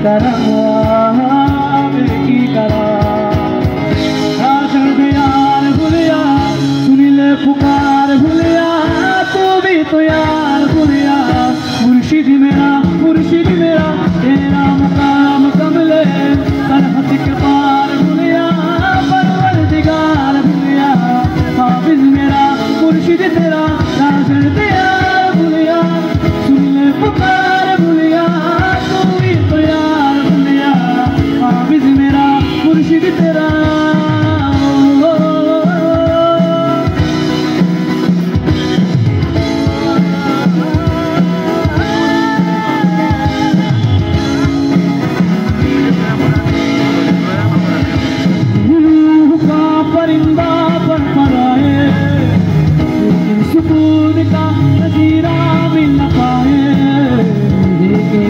करा की करा राजन यार भूलिया सुन ले पुकार भूलिया तू भी तो यार भूलिया मुर्शिद मेरा तेरा मुकाम कमले सरहद के पार भूलिया परवरदिगार भूलिया हाफिज मेरा मुर्शिद तेरा राजन यार भूलिया सुन ले पुकार भूलिया तू भी तो यार भूलिया हाफिज मेरा मुर्शिद तेरा परिंदा पर मराए लेकिन सुकून का नजीरा भी न पाए की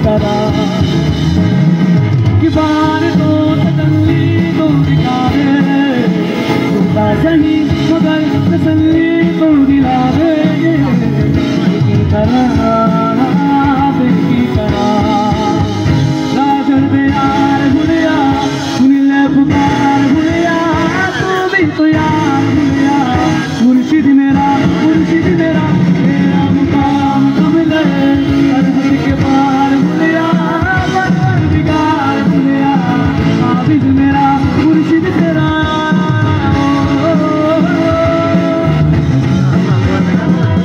तरह कि बार तो तसल्ली तो दिखावे खुदा सही मगर तसल्ली तो दिलावे की तरह राजन यार भूलिया पुकार भूलिया तू भी तो यार भूलिया मुर्शिद मेरा तेरा मुकाम कमले सरहद के पार भूलिया परवरदिगार भूलिया हाफिज मेरा